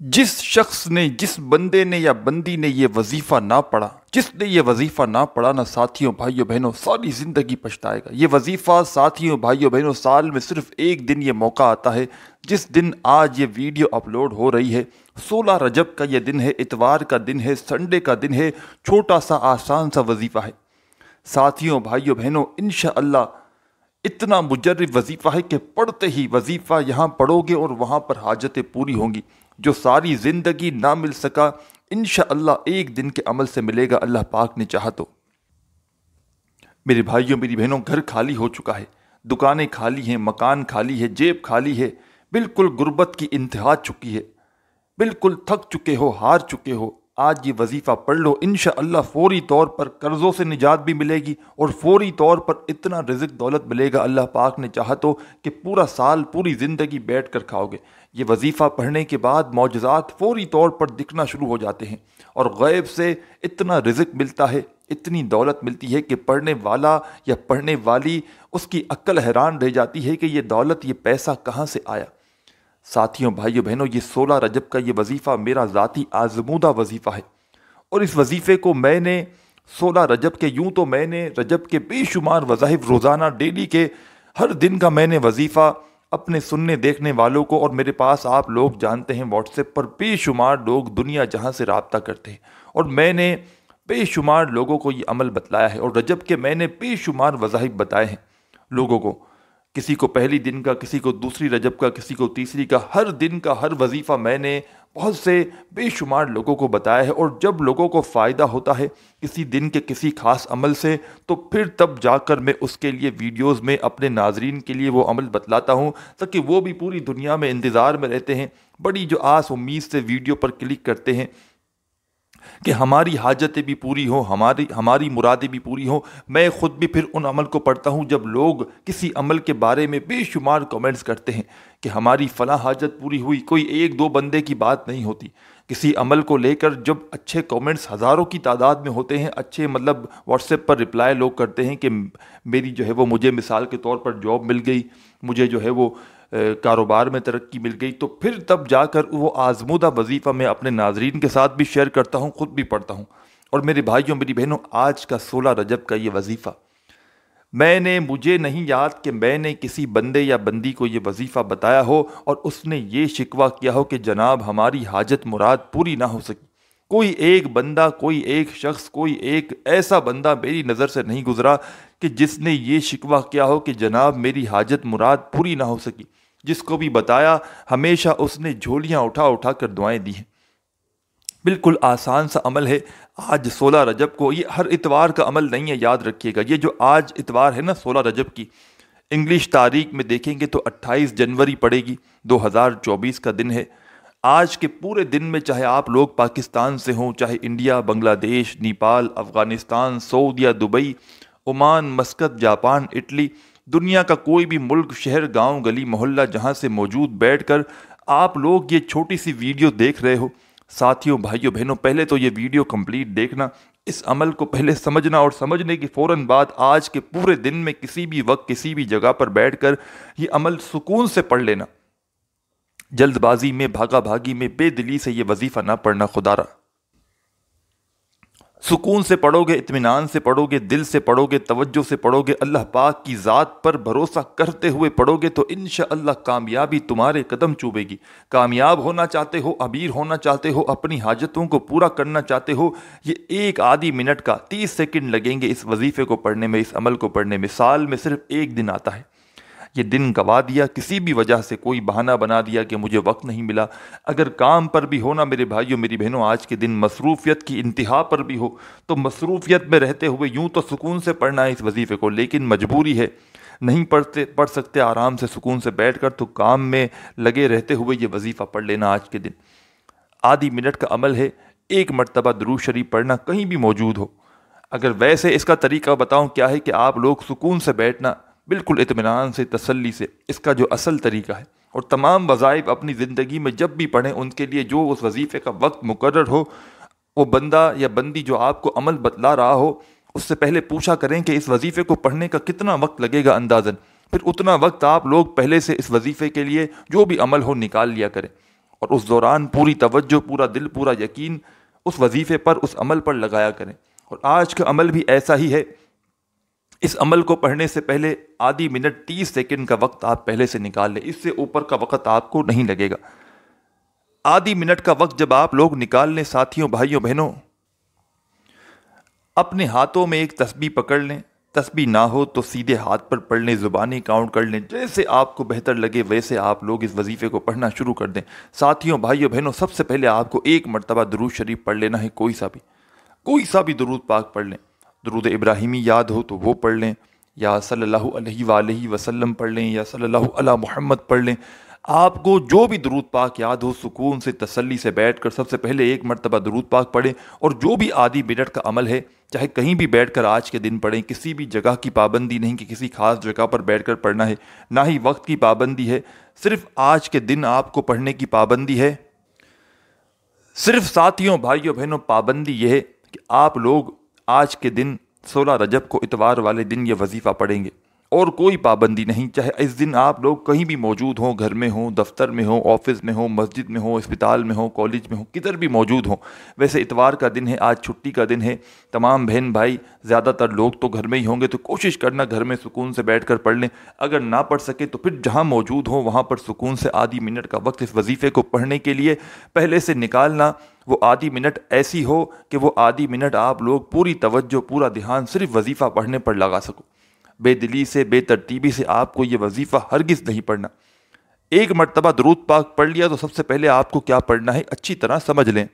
जिस शख्स ने, जिस बंदे ने या बंदी ने ये वजीफ़ा ना पढ़ा, जिसने ये वजीफ़ा ना पढ़ा ना, साथियों भाइयों बहनों, सारी ज़िंदगी पछताएगा। ये वजीफ़ा साथियों भाइयों बहनों, साल में सिर्फ एक दिन ये मौका आता है, जिस दिन आज ये वीडियो अपलोड हो रही है। 16 रजब का ये दिन है, इतवार का दिन है, संडे का दिन है। छोटा सा आसान सा वजीफ़ा है साथियों भाइयों बहनों। इंशाअल्लाह इतना मुजर्रब वजीफ़ा है कि पढ़ते ही वजीफ़ा यहाँ पढ़ोगे और वहाँ पर हाजतें पूरी होंगी। जो सारी ज़िंदगी ना मिल सका, इंशाअल्लाह एक दिन के अमल से मिलेगा, अल्लाह पाक ने चाहा तो। मेरे भाइयों मेरी बहनों, घर खाली हो चुका है, दुकानें खाली हैं, मकान खाली है, जेब खाली है, बिल्कुल गुर्बत की इंतहा चुकी है, बिल्कुल थक चुके हो, हार चुके हो। आज ये वजीफ़ा पढ़ लो, इंशाअल्लाह फ़ौरी तौर पर कर्ज़ों से निजात भी मिलेगी और फ़ौरी तौर पर इतना रिज़्क़ दौलत मिलेगा, अल्लाह पाक ने चाहा तो, कि पूरा साल पूरी ज़िंदगी बैठ कर खाओगे। ये वजीफ़ा पढ़ने के बाद मौजज़ात फ़ौरी तौर पर दिखना शुरू हो जाते हैं और गैब से इतना रिज़्क़ मिलता है, इतनी दौलत मिलती है कि पढ़ने वाला या पढ़ने वाली, उसकी अक्ल हैरान रह जाती है कि ये दौलत, ये पैसा कहाँ से आया। साथियों भाइयों बहनों, ये 16 रजब का ये वजीफ़ा मेरा ज़ाती आज़मूदा वजीफ़ा है और इस वजीफ़े को मैंने 16 रजब के, यूँ तो मैंने रजब के बेशुमार वज़ाइफ रोज़ाना डेली के हर दिन का मैंने वजीफ़ा अपने सुनने देखने वालों को, और मेरे पास आप लोग जानते हैं व्हाट्सएप पर बेशुमार लोग दुनिया जहाँ से रब्ता करते हैं, और मैंने बेशुमार लोगों को ये अमल बतलाया है। और रजब के मैंने बेशुमार वज़ाइफ बताए हैं लोगों को, किसी को पहली दिन का, किसी को दूसरी रजब का, किसी को तीसरी का, हर दिन का हर वजीफ़ा मैंने बहुत से बेशुमार लोगों को बताया है। और जब लोगों को फ़ायदा होता है किसी दिन के किसी ख़ास अमल से, तो फिर तब जाकर मैं उसके लिए वीडियोस में अपने नाजरीन के लिए वो अमल बतलाता हूँ, ताकि वो भी पूरी दुनिया में इंतज़ार में रहते हैं, बड़ी जो आस उम्मीद से वीडियो पर क्लिक करते हैं कि हमारी हाजतें भी पूरी हों, हमारी मुरादें भी पूरी हों। मैं ख़ुद भी फिर उन अमल को पढ़ता हूँ जब लोग किसी अमल के बारे में बेशुमार कमेंट्स करते हैं कि हमारी फ़लाँ हाजत पूरी हुई। कोई एक दो बंदे की बात नहीं होती, किसी अमल को लेकर जब अच्छे कमेंट्स हज़ारों की तादाद में होते हैं, अच्छे मतलब व्हाट्सएप पर रिप्लाई लोग करते हैं कि मेरी जो है वो, मुझे मिसाल के तौर पर जॉब मिल गई, मुझे जो है वो कारोबार में तरक्की मिल गई, तो फिर तब जाकर वो आज़मूदा वजीफ़ा मैं अपने नाजरीन के साथ भी शेयर करता हूँ, ख़ुद भी पढ़ता हूँ। और मेरे भाइयों मेरी बहनों, आज का 16 रजब का ये वजीफ़ा मुझे नहीं याद कि मैंने किसी बंदे या बंदी को ये वजीफ़ा बताया हो और उसने ये शिकवा किया हो कि जनाब हमारी हाजत मुराद पूरी ना हो सकी। कोई एक बंदा, कोई एक शख्स, कोई एक ऐसा बंदा मेरी नज़र से नहीं गुज़रा कि जिसने ये शिकवा किया हो कि जनाब मेरी हाजत मुराद पूरी ना हो सकी। जिसको भी बताया, हमेशा उसने झोलियाँ उठा उठा कर दुआएं दी हैं। बिल्कुल आसान सा अमल है। आज 16 रजब को, ये हर इतवार का अमल नहीं है, याद रखिएगा। ये जो आज इतवार है ना 16 रजब की, इंग्लिश तारीख में देखेंगे तो 28 जनवरी पड़ेगी, 2024 का दिन है। आज के पूरे दिन में, चाहे आप लोग पाकिस्तान से हों, चाहे India, Bangladesh, Nepal, Afghanistan, Saudia, Dubai, Oman, Muscat, Japan, Italy, दुनिया का कोई भी मुल्क, शहर, गांव, गली, मोहल्ला जहां से मौजूद बैठकर आप लोग ये छोटी सी वीडियो देख रहे हो, साथियों भाइयों बहनों, पहले तो ये वीडियो कंप्लीट देखना, इस अमल को पहले समझना, और समझने के फ़ौरन बाद आज के पूरे दिन में किसी भी वक्त, किसी भी जगह पर बैठकर ये अमल सुकून से पढ़ लेना। जल्दबाजी में, भागा भागी में, बेदिली से ये वजीफ़ा ना पढ़ना। खुदारा सुकून से पढ़ोगे, इत्मीनान से पढ़ोगे, दिल से पढ़ोगे, तवज्जो से पढ़ोगे, अल्लाह पाक की ज़ात पर भरोसा करते हुए पढ़ोगे, तो इंशाअल्लाह कामयाबी तुम्हारे कदम चूमेगी। कामयाब होना चाहते हो, अमीर होना चाहते हो, अपनी हाजतों को पूरा करना चाहते हो, ये एक आधी मिनट का 30 सेकंड लगेंगे इस वजीफ़े को पढ़ने में, इस अमल को पढ़ने में। साल में सिर्फ एक दिन आता है, ये दिन गवा दिया किसी भी वजह से, कोई बहाना बना दिया कि मुझे वक्त नहीं मिला। अगर काम पर भी हो ना मेरे भाइयों मेरी बहनों, आज के दिन मसरूफ़ियत की इंतहा पर भी हो, तो मसरूफ़ियत में रहते हुए यूँ तो सुकून से पढ़ना है इस वजीफ़े को, लेकिन मजबूरी है, नहीं पढ़ सकते आराम से सुकून से बैठ कर, तो काम में लगे रहते हुए ये वजीफ़ा पढ़ लेना आज के दिन। आधी मिनट का अमल है, एक मरतबा दुरूद शरीफ पढ़ना, कहीं भी मौजूद हो। अगर वैसे इसका तरीका बताऊँ क्या है कि आप लोग सुकून से बैठना, बिल्कुल इत्मीनान से, तसल्ली से, इसका जो असल तरीका है। और तमाम वज़ाइफ अपनी ज़िंदगी में जब भी पढ़ें, उनके लिए जो उस वजीफ़े का वक्त मुकर्रर हो, वो बंदा या बंदी जो आपको अमल बतला रहा हो, उससे पहले पूछा करें कि इस वजीफ़े को पढ़ने का कितना वक्त लगेगा अंदाज़न। फिर उतना वक्त आप लोग पहले से इस वजीफ़े के लिए जो भी अमल हो निकाल लिया करें। اور اس دوران پوری توجہ، پورا دل، پورا یقین اس وظیفے پر، اس عمل پر لگایا کریں۔ اور آج کا عمل بھی ایسا ہی ہے۔ اس عمل کو پڑھنے سے پہلے آدھی منٹ 30 سیکنڈ کا وقت آپ پہلے سے نکال لیں، اس سے اوپر کا وقت آپ کو نہیں لگے گا۔ آدھی منٹ کا وقت جب آپ لوگ نکال لیں ساتھیوں، بھائیوں، بہنوں، اپنے ہاتھوں میں ایک تسبیح پکڑ لیں، تسبیح نہ ہو تو سیدھے ہاتھ پر پڑھ لیں، زبانی کاؤنٹ کر لیں، جیسے آپ کو بہتر لگے ویسے آپ لوگ اس وظیفے کو پڑھنا شروع کر دیں۔ ساتھیوں، بھائیوں، بہنوں، سب سے پہلے آپ کو ایک مرتبہ درود شریف پڑھ لینا ہے، کوئی سا بھی درود پاک پڑھ لیں۔ درود ابراہیمی یاد ہو تو وہ پڑھ لیں، یا صلی اللہ علیہ وآلہ وسلم پڑھ لیں، یا صلی اللہ علی محمد پڑھ لیں۔ آپ کو جو بھی درود پاک یاد ہو، سکون سے، تسلی سے بیٹھ کر سب سے پہلے ایک مرتبہ درود پاک پڑھیں، اور جو بھی آدھی منٹ کا عمل ہے چاہے کہیں بھی بیٹھ کر آج کے دن پڑھیں، کسی بھی جگہ کی پابندی نہیں کہ کسی خاص جگہ پر بیٹھ کر پڑھنا ہے، نہ ہی وقت کی پابندی ہے، صرف آج کے دن آپ کو پڑھنے کی پابندی ہے۔ صرف ساتھیوں، بھائیوں، بہنوں، پابندی یہ ہے کہ آپ لوگ آج کے دن 16 رجب کو اتوار والے دن یہ وظیفہ پڑھیں گے، اور کوئی پابندی نہیں، چاہے اس دن آپ لوگ کہیں بھی موجود ہوں، گھر میں ہوں، دفتر میں ہوں، آفس میں ہوں، مسجد میں ہوں، اسپتال میں ہوں، کالج میں ہوں، کدھر بھی موجود ہوں۔ ویسے اتوار کا دن ہے، آج چھٹی کا دن ہے، تمام بہن بھائی زیادہ تر لوگ تو گھر میں ہی ہوں گے، تو کوشش کرنا گھر میں سکون سے بیٹھ کر پڑھ لیں۔ اگر نہ پڑھ سکے تو پھر جہاں موجود ہوں وہاں پر سکون سے آدھی منٹ کا وقت اس وظیفے کو پڑھنے کے لیے پہلے سے نکالنا۔ وہ آدھی منٹ ایسی ہو کہ وہ آدھی منٹ آپ لوگ پوری توجہ، پورا دھیان صرف وظیفہ پڑھنے پر لگا سکو۔ بے دلی سے، بے ترتیبی سے آپ کو یہ وظیفہ ہرگز نہیں پڑھنا۔ ایک مرتبہ درود پاک پڑھ لیا تو سب سے پہلے آپ کو کیا پڑھنا ہے اچھی طرح سمجھ لیں۔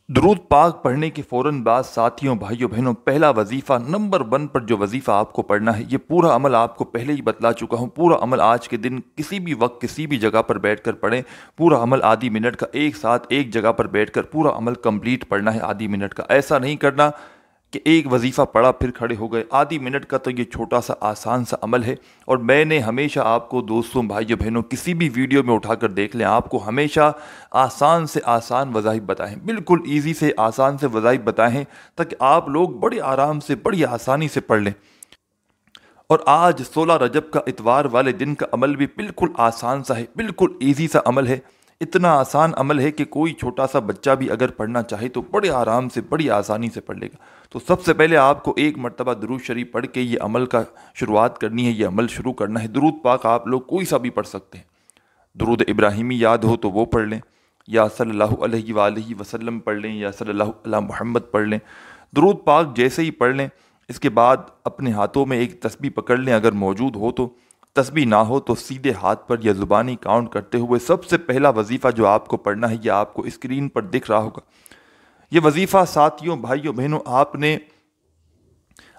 درود پاک پڑھنے کے فوراً بعد ساتھیوں، بھائیوں، بہنوں، پہلا وظیفہ نمبر 1 پر جو وظیفہ آپ کو پڑھنا ہے، یہ پورا عمل آپ کو پہلے ہی بتلا چکا ہوں، پورا عمل آج کے دن کسی بھی وقت کسی بھی جگہ پر بیٹھ کر پڑھیں۔ پورا عمل آدھی منٹ کا ایک ساتھ ایک جگہ پر بیٹھ کر پورا عمل کمپلیٹ پڑھنا ہے آدھی منٹ کا۔ ایسا نہیں کرنا کہ ایک وظیفہ پڑھا پھر کھڑے ہو گئے۔ آدھی منٹ کا تو یہ چھوٹا سا آسان سا عمل ہے، اور میں نے ہمیشہ آپ کو دوستوں، بھائیوں، بہنوں، کسی بھی ویڈیو میں اٹھا کر دیکھ لیں، آپ کو ہمیشہ آسان سے آسان وظائف بتائیں، بالکل ایزی سے آسان سے وظائف بتائیں، تاکہ آپ لوگ بڑے آرام سے، بڑی آسانی سے پڑھ لیں۔ اور آج 16 رجب کا اتوار والے دن کا عمل بھی بالکل آسان سا ہے، بالکل ایزی سا عمل ہے۔ اتنا آسان عمل ہے کہ کوئی چھوٹا سا بچہ بھی اگر پڑھنا چاہے تو بڑے آرام سے، بڑی آسانی سے پڑھ لے گا۔ تو سب سے پہلے آپ کو ایک مرتبہ درود شریف پڑھ کے یہ عمل کا شروعات کرنی ہے، یہ عمل شروع کرنا ہے۔ درود پاک آپ لوگ کوئی سا بھی پڑھ سکتے ہیں۔ درود ابراہیمی یاد ہو تو وہ پڑھ لیں، یا صلی اللہ علیہ وآلہ وسلم پڑھ لیں، یا صلی اللہ علی محمد پڑھ لیں۔ درود پاک جیسے ہی پڑھ لیں، اس کے بعد اپنے ہاتھوں میں ایک تسبیح پکڑ لیں، اگر موجود ہو تو۔ تسبیح نہ ہو تو سیدھے ہاتھ پر یا زبانی کاؤنٹ کرتے ہوئے سب سے پہلا وظیفہ جو آپ کو پڑھنا ہے، یہ آپ کو اسکرین پر دکھ رہا ہوگا۔ یہ وظیفہ ساتھیوں، بھائیوں، بہنوں، آپ نے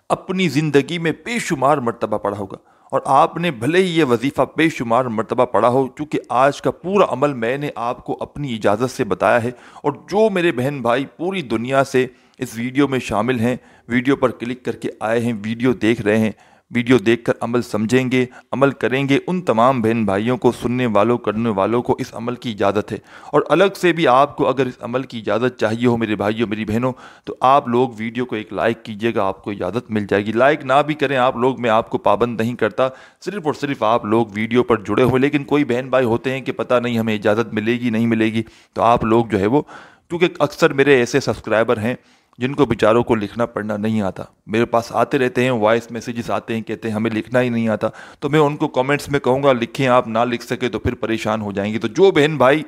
اپنی زندگی میں بے شمار مرتبہ پڑھا ہوگا، اور آپ نے بھلے ہی یہ وظیفہ بے شمار مرتبہ پڑھا ہو، چونکہ آج کا پورا عمل میں نے آپ کو اپنی اجازت سے بتایا ہے، اور جو میرے بہن بھائی پوری دنیا سے اس ویڈیو میں شامل ہیں، ویڈیو پر کلک کر کے آئے ہیں، ویڈیو دیکھ رہے ہیں، ویڈیو دیکھ کر عمل سمجھیں گے، عمل کریں گے، ان تمام بہن بھائیوں کو، سننے والوں، کرنے والوں کو اس عمل کی اجازت ہے۔ اور الگ سے بھی آپ کو اگر اس عمل کی اجازت چاہیے ہو میرے بھائیوں، میری بہنوں، تو آپ لوگ ویڈیو کو ایک لائک کیجئے گا، آپ کو اجازت مل جائے گی۔ لائک نہ بھی کریں آپ لوگ، میں آپ کو پابند نہیں کرتا، صرف اور صرف آپ لوگ ویڈیو پر جڑے ہوئے، لیکن کوئی بہن بھائی ہوتے ہیں کہ پتہ نہیں ہمیں اجازت ملے گی نہیں ملے گی، تو آپ لوگ جو ہے وہ، کیونکہ اکثر میرے ایسے سبسکرائبر ہیں جن کو بیچاروں کو لکھنا پڑھنا نہیں آتا، میرے پاس آتے رہتے ہیں، وائس میسیجز آتے ہیں، کہتے ہیں ہمیں لکھنا ہی نہیں آتا، تو میں ان کو کامنٹس میں کہوں گا لکھیں، آپ نہ لکھ سکے تو پھر پریشان ہو جائیں گے۔ تو جو بہن بھائی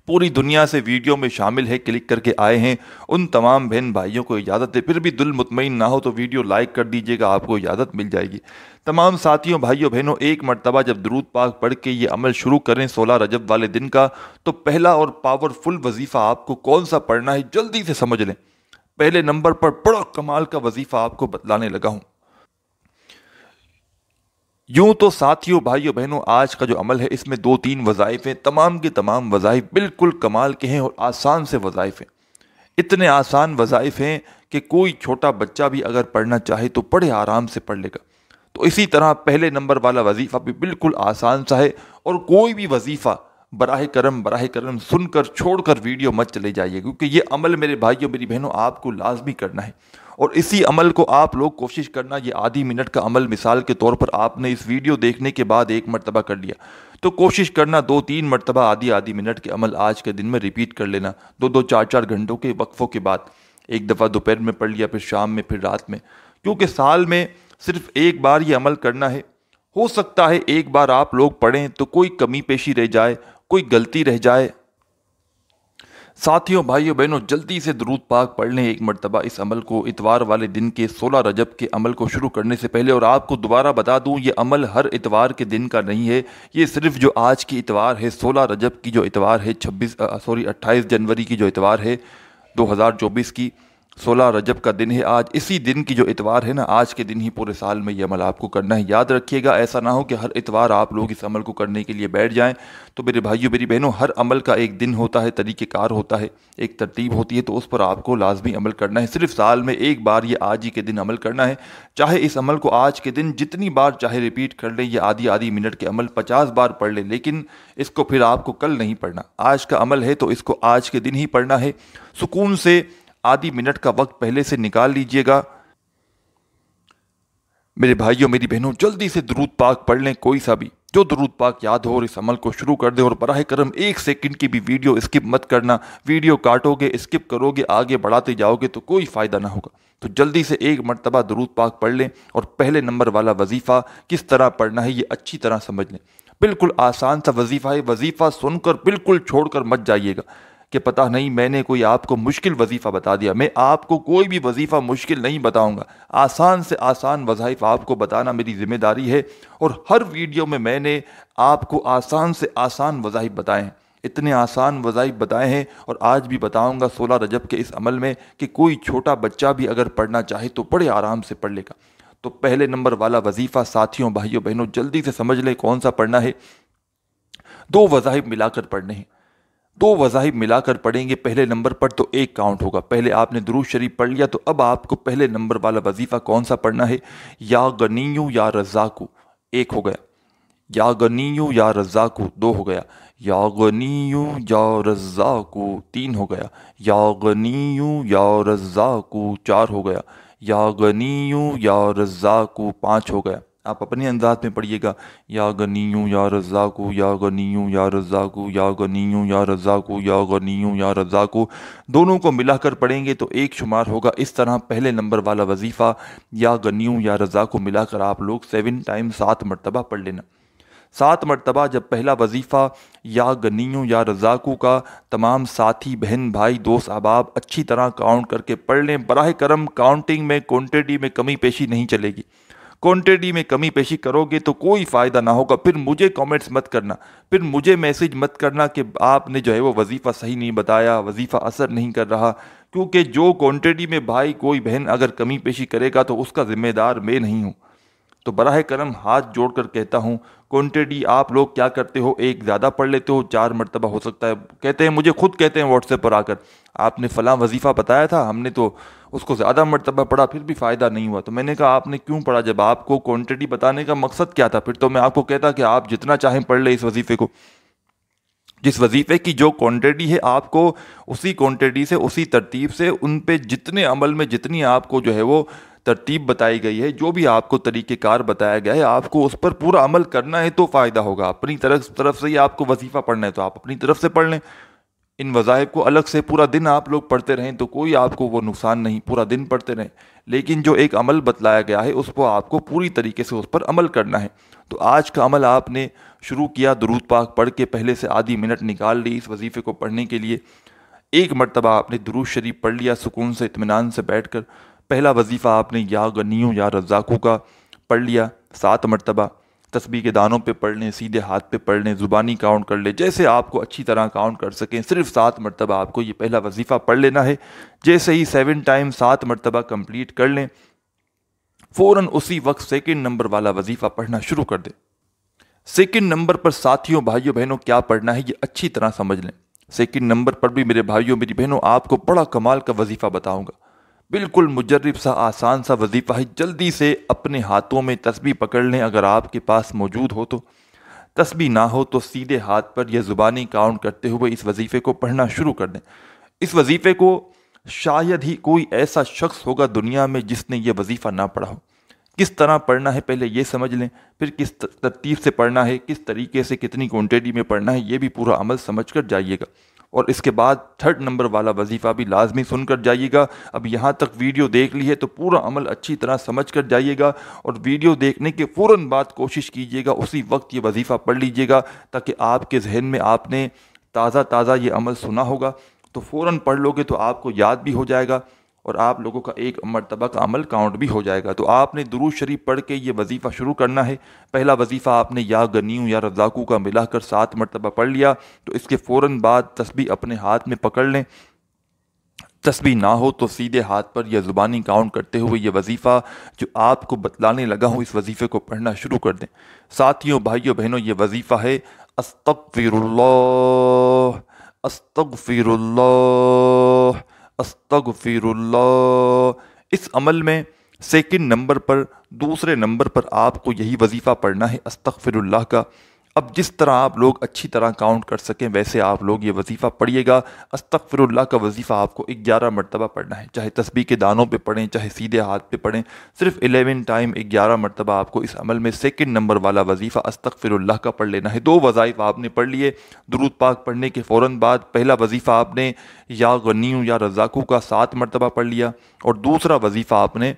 پوری دنیا سے ویڈیو میں شامل ہے، کلک کر کے آئے ہیں، ان تمام بہن بھائیوں کو اجازت ہے، پھر بھی دل مطمئن نہ ہو تو ویڈیو لائک کر دیجئے گا، آپ کو اجازت مل جائے گی۔ تمام ساتھیوں، بھائیوں، بہنوں، ایک مرتبہ جب درود پاک پڑھ کے یہ عمل شروع کریں 16 رجب والے دن کا، تو پہلا اور پاورفل وظیفہ آپ کو کون سا پڑھنا ہے جلدی سے سمجھ لیں۔ پہلے نمبر پر بڑا کمال کا وظیفہ آپ کو بتلانے لگا ہوں۔ یوں تو ساتھیوں، بھائیوں، بہنوں، آج کا جو عمل ہے اس میں 2-3 وظائف ہیں، تمام کے تمام وظائف بالکل کمال کے ہیں اور آسان سے وظائف ہیں۔ اتنے آسان وظائف ہیں کہ کوئی چھوٹا بچہ بھی اگر پڑھنا چاہے تو بڑے آرام سے پڑھ لے گا۔ تو اسی طرح پہلے نمبر والا وظیفہ بھی بالکل آسان سا ہے، اور کوئی بھی وظیفہ براہ کرم سن کر چھوڑ کر ویڈیو مت چلے جائیے، کیونکہ یہ عمل میرے بھائیوں، میری بہنوں، آپ کو لازمی کرنا ہے، اور اسی عمل کو آپ لوگ کوشش کرنا، یہ آدھی منٹ کا عمل مثال کے طور پر آپ نے اس ویڈیو دیکھنے کے بعد ایک مرتبہ کر لیا، तो कोशिश करना 2-3 मरतबा आधी मिनट के अमल आज के दिन में रिपीट कर लेना, 2-2 4-4 घंटों के वक्फों के बाद। एक दफ़ा दोपहर में पढ़ लिया, फिर शाम में, फिर रात में, क्योंकि साल में सिर्फ एक बार ये अमल करना है। हो सकता है एक बार आप लोग पढ़ें तो कोई कमी पेशी रह जाए, कोई गलती रह जाए। साथियों, भाइयों, बहनों, जल्दी से दुरूद पाक पढ़ लें एक मरतबा इस अमल को इतवार वाले दिन के 16 रजब के अमल को शुरू करने से पहले। और आपको दोबारा बता दूं, ये अमल हर इतवार के दिन का नहीं है, ये सिर्फ जो आज की इतवार है, 16 रजब की जो इतवार है, 28 जनवरी की जो इतवार है 2024 की, 16 रजब का दिन है आज। इसी दिन की जो इतवार है ना, आज के दिन ही पूरे साल में ये अमल आपको करना है। याद रखिएगा, ऐसा ना हो कि हर इतवार आप लोग इस अमल को करने के लिए बैठ जाएं। तो मेरे भाइयों, मेरी बहनों, हर अमल का एक दिन होता है, तरीक़ेकार होता है, एक तरतीब होती है, तो उस पर आपको लाजमी अमल करना है। सिर्फ साल में एक बार ये आज ही के दिन अमल करना है। चाहे इस अमल को आज के दिन जितनी बार चाहे रिपीट कर लें, ये आधी मिनट के अमल 50 बार पढ़ लें, लेकिन इसको फिर आपको कल नहीं पढ़ना। आज का अमल है तो इसको आज के दिन ही पढ़ना है। सुकून से आधी मिनट का वक्त पहले से निकाल लीजिएगा। मेरे भाइयों, मेरी बहनों, जल्दी से दुरूद पाक पढ़ लें, कोई सा भी जो दुरूद पाक याद हो, और इस अमल को शुरू कर दें। और बराह करम 1 सेकंड की भी वीडियो स्किप मत करना। वीडियो काटोगे, स्किप करोगे, आगे बढ़ाते जाओगे तो कोई फ़ायदा ना होगा। तो जल्दी से एक मरतबा दुरूद पाक पढ़ लें। और पहले नंबर वाला वजीफ़ा किस तरह पढ़ना है ये अच्छी तरह समझ लें। बिल्कुल आसान सा वजीफ़ा है। वजीफ़ा सुनकर बिल्कुल छोड़कर मत जाइएगा कि पता नहीं मैंने कोई आपको मुश्किल वजीफ़ा बता दिया। मैं आपको कोई भी वजीफ़ा मुश्किल नहीं बताऊंगा। आसान से आसान वज़ाइफ आपको बताना मेरी ज़िम्मेदारी है। और हर वीडियो में मैंने आपको आसान से आसान वज़ाइफ बताए हैं, इतने आसान वज़ाइफ बताए हैं, और आज भी बताऊंगा 16 रजब के इस अमल में कि कोई छोटा बच्चा भी अगर पढ़ना चाहे तो बड़े आराम से पढ़ लेगा। तो पहले नंबर वाला वजीफ़ा साथियों, भाइयों, बहनों, जल्दी से समझ लें कौन सा पढ़ना है। 2 वज़ाइफ मिलाकर पढ़ने हैं। 2 वज़ाइफ मिलाकर पढ़ेंगे पहले नंबर पर तो 1 काउंट होगा। पहले आपने दुरूद शरीफ पढ़ लिया, तो अब आपको पहले नंबर वाला वजीफ़ा कौन सा पढ़ना है? या गनीयू या रज़्ज़ाकू 1 हो गया, या गनीयू या रज़्ज़ाकू 2 हो गया, या गनीयू या रज़्ज़ाकू 3 हो गया, या गनीयू या रज़्ज़ाकू 4 हो गया, या गनीयू या रज़्ज़ाकू 5 हो गया। आप अपने अंदाज में पढ़िएगा, या गनीयू या रज़्ज़ाकू, या गनीयू या रज़्ज़ाकू, या गनीयू या रज़्ज़ाकू, या गनीयू या रज़्ज़ाकू। दोनों को मिलाकर पढ़ेंगे तो 1 शुमार होगा। इस तरह पहले नंबर वाला वजीफ़ा या गनीयू या रज़्ज़ाकू मिलाकर आप लोग 7 टाइम 7 मरतबा पढ़ लेना। 7 मरतबा जब पहला वजीफ़ा या गनीयू या रज़्ज़ाकू का तमाम साथी, बहन, भाई, दोस्त, अहबाब अच्छी तरह काउंट करके पढ़ लें। बराह करम काउंटिंग में, क्वांटिटी में कमी पेशी नहीं चलेगी। क्वांटिटी में कमी पेशी करोगे तो कोई फ़ायदा ना होगा। फिर मुझे कमेंट्स मत करना, फिर मुझे मैसेज मत करना कि आपने जो है वो वजीफ़ा सही नहीं बताया, वजीफ़ा असर नहीं कर रहा। क्योंकि जो क्वांटिटी में भाई कोई बहन अगर कमी पेशी करेगा तो उसका ज़िम्मेदार मैं नहीं हूँ। तो बराह करम हाथ जोड़कर कहता हूँ, क्वांटिटी आप लोग क्या करते हो, 1 ज़्यादा पढ़ लेते हो, 4 मरतबा हो सकता है। कहते हैं, मुझे खुद कहते हैं व्हाट्सएप पर आकर, आपने फ़लाँ वजीफ़ा बताया था, हमने तो उसको ज़्यादा मरतबा पढ़ा, फिर भी फ़ायदा नहीं हुआ। तो मैंने कहा आपने क्यों पढ़ा? जब आपको क्वांटिटी बताने का मकसद क्या था? फिर तो मैं आपको कहता कि आप जितना चाहें पढ़ ले इस वजीफ़े को। जिस वजीफ़े की जो क्वांटिटी है, आपको उसी क्वांटिटी से, उसी तरतीब से, उन पे जितने अमल में जितनी आपको जो है वो तरतीब बताई गई है, जो भी आपको तरीक़ेकार बताया गया है, आपको उस पर पूरा अमल करना है तो फ़ायदा होगा। अपनी तरफ से ही आपको वजीफ़ा पढ़ना है तो आप अपनी तरफ से पढ़ लें। इन वज़ाइफ को अलग से पूरा दिन आप लोग पढ़ते रहें तो कोई आपको वो नुकसान नहीं, पूरा दिन पढ़ते रहें। लेकिन जो एक अमल बतलाया गया है उस पर आपको पूरी तरीके से उस पर अमल करना है। तो आज का अमल आपने शुरू किया, दुरूद पाक पढ़ के पहले से आधी मिनट निकाल ली इस वजीफ़े को पढ़ने के लिए। 1 मरतबा आपने दुरूद शरीफ पढ़ लिया सुकून से, इत्मीनान से बैठकर। पहला वजीफ़ा आपने या गनीयू या रज़्ज़ाकू का पढ़ लिया 7 मरतबा। तस्बीह के दानों पे पढ़ लें, सीधे हाथ पे पढ़ लें, ज़ुबानी काउंट कर लें, जैसे आपको अच्छी तरह काउंट कर सकें। सिर्फ 7 मरतबा आपको ये पहला वजीफ़ा पढ़ लेना है। जैसे ही 7 टाइम 7 मरतबा कंप्लीट कर लें, फ़ौरन उसी वक्त सेकंड नंबर वाला वजीफ़ा पढ़ना शुरू कर दें। सेकंड नंबर पर साथियों, भाइयों, बहनों, क्या पढ़ना है ये अच्छी तरह समझ लें। सेकंड नंबर पर भी मेरे भाइयों, मेरी बहनों, आपको बड़ा कमाल का वजीफ़ा बताऊँगा। बिल्कुल मुजर्रिब सा, आसान सा वजीफ़ा है। जल्दी से अपने हाथों में तस्बीह पकड़ लें, अगर आपके पास मौजूद हो तो। तस्बीह ना हो तो सीधे हाथ पर या ज़ुबानी काउंट करते हुए इस वजीफ़े को पढ़ना शुरू कर दें। इस वजीफ़े को शायद ही कोई ऐसा शख्स होगा दुनिया में जिसने ये वजीफ़ा ना पढ़ा हो। کس طرح پڑھنا ہے پہلے یہ سمجھ لیں، پھر کس ترتیب سے پڑھنا ہے، کس طریقے سے کتنی کوانٹٹی میں پڑھنا ہے، یہ بھی پورا عمل سمجھ کر جائیے گا۔ اور اس کے بعد 3rd نمبر والا وظیفہ بھی لازمی سن کر جائیے گا۔ اب یہاں تک ویڈیو دیکھ لی ہے تو پورا عمل اچھی طرح سمجھ کر جائیے گا، اور ویڈیو دیکھنے کے فوراً بعد کوشش کیجیے گا اسی وقت یہ وظیفہ پڑھ لیجیے گا، تاکہ آپ کے ذہن میں آپ نے تازہ یہ عمل سنا ہوگا تو فوراً پڑھ لو گے تو آپ کو یاد بھی ہو جائے گا، اور آپ لوگوں کا ایک مرتبہ کا عمل کاؤنٹ بھی ہو جائے گا۔ تو آپ نے درود شریف پڑھ کے یہ وظیفہ شروع کرنا ہے۔ پہلا وظیفہ آپ نے یا غنیوں یا رزاقوں کا ملا کر 7 مرتبہ پڑھ لیا، تو اس کے فوراً بعد تسبیح اپنے ہاتھ میں پکڑ لیں۔ تسبیح نہ ہو تو سیدھے ہاتھ پر یا زبانی کاؤنٹ کرتے ہوئے یہ وظیفہ جو آپ کو بتلانے لگا ہوں اس وظیفے کو پڑھنا شروع کر دیں۔ ساتھیوں، بھائیوں، بہنوں، یہ وظیفہ ہے استغفر اللہ، استغفر اللہ، استغفر اللہ۔ اس عمل میں 2nd نمبر پر، دوسرے نمبر پر آپ کو یہی وظیفہ پڑھنا ہے استغفر اللہ کا۔ اب جس طرح آپ لوگ اچھی طرح کاؤنٹ کر سکیں ویسے آپ لوگ یہ وظیفہ پڑھیے گا۔ استغفر اللہ کا وظیفہ آپ کو 11 مرتبہ پڑھنا ہے، چاہے تسبیح کے دانوں پہ پڑھیں چاہے سیدھے ہاتھ پہ پڑھیں، صرف 11 ٹائم 11 مرتبہ آپ کو اس عمل میں 2nd نمبر والا وظیفہ استغفر اللہ کا پڑھ لینا ہے۔ 2 وظائف آپ نے پڑھ لیے۔ درود پاک پڑھنے کے فوراً بعد پہلا وظیفہ آپ نے یا غنیوں یا رزاقوں کا 7 مرتبہ پڑھ لیا، اور دوسرا وظیفہ آپ نے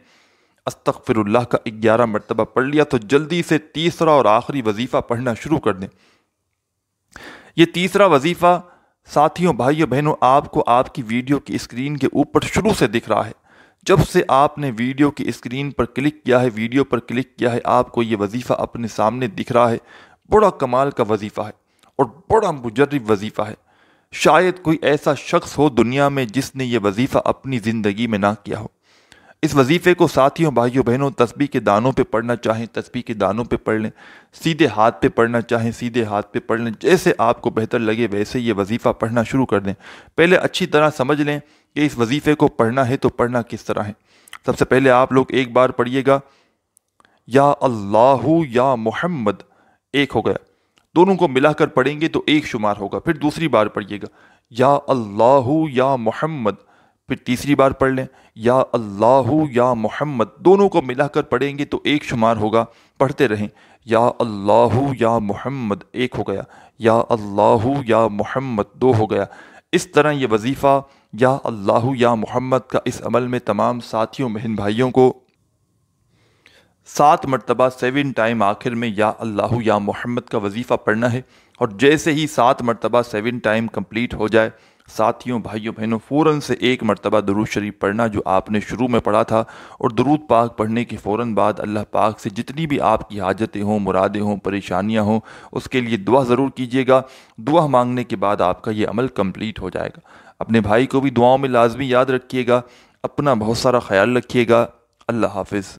استغفر اللہ کا 11 مرتبہ پڑھ لیا۔ تو جلدی سے تیسرا اور آخری وظیفہ پڑھنا شروع کر دیں۔ یہ تیسرا وظیفہ ساتھیوں، بھائیوں، بہنوں، آپ کو آپ کی ویڈیو کی اسکرین کے اوپر شروع سے دکھ رہا ہے۔ جب سے آپ نے ویڈیو کی اسکرین پر کلک کیا ہے، ویڈیو پر کلک کیا ہے، آپ کو یہ وظیفہ اپنے سامنے دکھ رہا ہے۔ بڑا کمال کا وظیفہ ہے اور بڑا مجرب وظیفہ ہے۔ شاید کوئی ایسا شخص ہو دنیا میں جس نے یہ وظیفہ اپنی زندگی میں نہ کیا ہو۔ اس وظیفے کو ساتھیوں، بھائیوں، بہنوں، تسبیح کے دانوں پہ پڑھنا چاہیں تسبیح کے دانوں پہ پڑھ لیں، سیدھے ہاتھ پہ پڑھنا چاہیں سیدھے ہاتھ پہ پڑھ لیں، جیسے آپ کو بہتر لگے ویسے یہ وظیفہ پڑھنا شروع کر دیں۔ پہلے اچھی طرح سمجھ لیں کہ اس وظیفے کو پڑھنا ہے تو پڑھنا کس طرح ہے۔ سب سے پہلے آپ لوگ ایک بار پڑھیے گا یا اللہ یا محمد، ایک ہو گیا، دونوں کو ملا کر پڑھیں گے تو ایک شمار ہوگا۔ پھر دوسری بار پڑھیے گا یا اللہ یا محمد، پھر تیسری بار پڑھ لیں یا اللہ یا محمد، دونوں کو ملا کر پڑھیں گے تو ایک شمار ہوگا۔ پڑھتے رہیں یا اللہ یا محمد، ایک ہو گیا، یا اللہ یا محمد، 2 ہو گیا۔ اس طرح یہ وظیفہ یا اللہ یا محمد کا اس عمل میں تمام ساتھیوں، بہن بھائیوں کو 7 مرتبہ 7 ٹائم آخر میں یا اللہ یا محمد کا وظیفہ پڑھنا ہے۔ اور جیسے ہی 7 مرتبہ 7 ٹائم کمپلیٹ ہو جائے، ساتھیوں، بھائیوں، بہنوں، فوراً سے 1 مرتبہ درود شریف پڑھنا جو آپ نے شروع میں پڑھا تھا، اور درود پاک پڑھنے کے فوراً بعد اللہ پاک سے جتنی بھی آپ کی حاجتیں ہوں، مرادیں ہوں، پریشانیاں ہوں، اس کے لیے دعا ضرور کیجیے گا۔ دعا مانگنے کے بعد آپ کا یہ عمل کمپلیٹ ہو جائے گا۔ اپنے بھائی کو بھی دعاؤں میں لازمی یاد رکھیے گا۔ اپنا بہت سارا خیال رکھیے گا۔ اللہ حافظ۔